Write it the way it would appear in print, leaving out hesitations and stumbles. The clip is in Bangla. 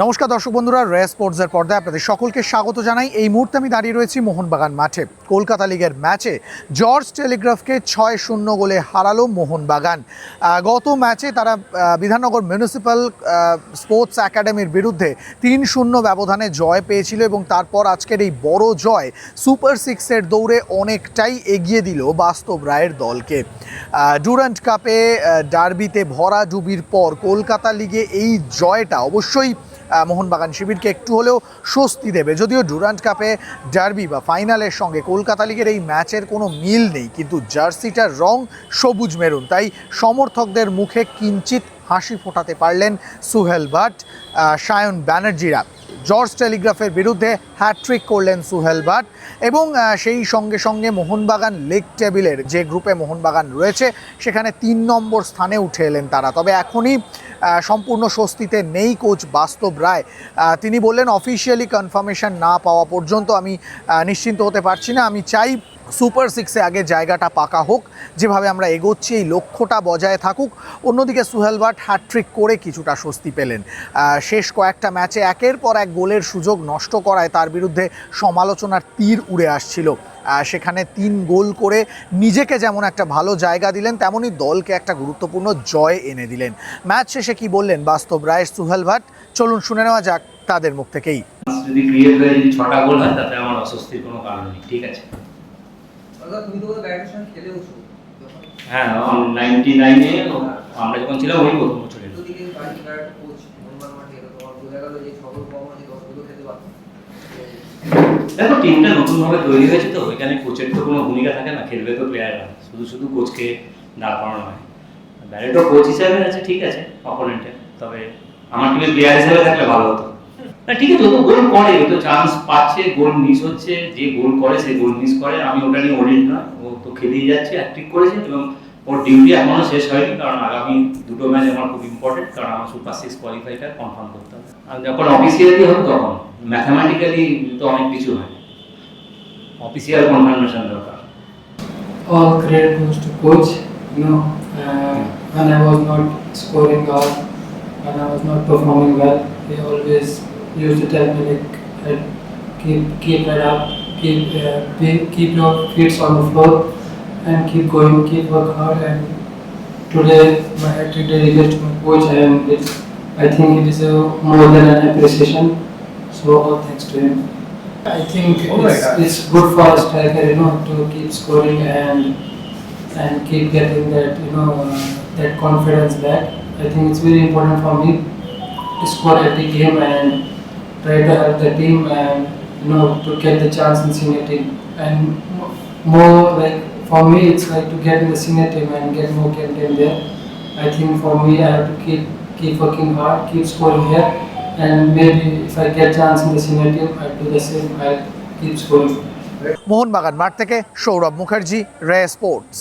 নমস্কার দর্শক বন্ধুরা, রে স্পোর্টসের পর্দায় আপনাদের সকলকে স্বাগত জানাই। এই মুহূর্তে আমি দাঁড়িয়ে রয়েছি মোহনবাগান মাঠে। কলকাতা লিগের ম্যাচে জর্জ টেলিগ্রাফকে 6-0 গোলে হারালো মোহনবাগান। গত ম্যাচে তারা বিধাননগর মিউনিসিপ্যাল স্পোর্টস একাডেমির বিরুদ্ধে 3-0 ব্যবধানে জয় পেয়েছিল এবং তারপর আজকের এই বড় জয় সুপার সিক্সের দৌড়ে অনেকটাই এগিয়ে দিল বাস্তব রায়ের দলকে। ডুরান্ট কাপে ডার্বিতে ভরাডুবির পর কলকাতা লিগে এই জয়টা অবশ্যই মোহনবাগান শিবিরকে একটু হলেও স্বস্তি দেবে। যদিও ডুরান্ট কাপে ডার্বি বা ফাইনালের সঙ্গে কলকাতা লিগের এই ম্যাচের কোনো মিল নেই, কিন্তু জার্সিটার রং সবুজ মেরুন, তাই সমর্থকদের মুখে কিঞ্চিত হাসি ফোটাতে পারলেন সুহেল ভাট, সায়ন ব্যানার্জিরা। জর্জ টেলিগ্রাফের বিরুদ্ধে হ্যাট্রিক করলেন সুহেল ভাট এবং সেই সঙ্গে সঙ্গে মোহনবাগান লিগ টেবিলের যে গ্রুপে মোহনবাগান রয়েছে সেখানে 3 নম্বর স্থানে উঠে এলেন তারা। তবে এখনই সম্পূর্ণ স্বস্তিতে নেই কোচ বাস্তব রায়। তিনি বললেন, অফিসিয়ালি কনফার্মেশন না পাওয়া পর্যন্ত আমি নিশ্চিন্ত হতে পারছি না। আমি চাই সুপার সিক্সে আগে জায়গাটা পাকা হোক, যেভাবে আমরা এগোচ্ছি এই লক্ষ্যটা বজায় থাকুক। অন্যদিকে সুহেল ভাট হ্যাট্রিক করে কিছুটা স্বস্তি পেলেন। শেষ কয়েকটা ম্যাচে একের পর এক গোলের সুযোগ নষ্ট করায় তার বিরুদ্ধে সমালোচনার তীর উড়ে আসছিল। সেখানে 3 গোল করে নিজেকে যেমন একটা ভালো জায়গা দিলেন, তেমনই দলকে একটা গুরুত্বপূর্ণ জয় এনে দিলেন। ম্যাচ শেষে কি বললেন বাস্তব রায়, সুহেল ভাট, চলুন শুনে নেওয়া যাক তাদের মুখ থেকেই। যদি ক্রিয়েট হয়ে যদি 6টা গোল হয় তাতে আমার অস্বস্তির কোনো কারণ নেই। ঠিক আছে, তুমি তো ব্যাটের সঙ্গে খেলেওছো হ্যাঁ 99 এ আমরা যখন ছিলাম ওই প্রথম বছরে। দুদিকে বাড়ি একটা কোচ মনমান মাঠে তোমার বোঝা গেল যে সকল কর্মী 10 গোল খেতে পারতো। দেখো, টিমটা নতুন ভাবে তৈরি হয়েছে, তো ওইখানে কোচের তো কোনো ভূমিকা থাকে না, খেলবে তো প্লেয়াররা, শুধু কোচকে দাঁড় করানো হয়। ব্যারেটো কোচ হিসেবে আছে, ঠিক আছে অপোনেন্টে, তবে আমার টিমে প্লেয়ার হিসেবে থাকলে ভালো হতো। না ঠিক আছে, ও তো গোল করে, ও তো চান্স পাচ্ছে, গোল মিস হচ্ছে, যে গোল করে সে গোল মিস করে, আমি ওটা নিয়ে ওরিড নয়। ও তো খেলেই যাচ্ছে, অ্যাক্টিভ করেছে এবং ওর ডিউটি এখনো শেষ হয়নি, কারণ আগামী 2টো ম্যাচ আমার খুব ইম্পর্টেন্ট, কারণ আমার সুপার সিক্স কোয়ালিফাইটা কনফার্ম করতে হবে। আর যখন অফিসিয়ালি হবে তখন ম্যাথামেটিক্যালি তো অনেক কিছু হয়, অফিসিয়াল কনফার্মেশন দরকার। All credit goes to coach. When I was not scoring or when I was not performing well, he always used to tell me like, keep it up, keep your feet on the floor, and keep going, keep work hard. And today my hat-trick dedicated to my coach, and I think it is more than an appreciation. So all thanks to him. I think it's good for a striker, to keep scoring and keep getting that, that confidence back. I think it's very important for me to score every game and try to help the team and to get the chance in senior team. And more like for me, it's like to get in the senior team and get more game there. I think for me, I have to keep working hard, keep scoring here. And maybe if I get chance in the senior team, I'll do the same. I'll keep scoring. Mohun Bagan মাঠ থেকে সৌরভ মুখার্জি, রে স্পোর্টস।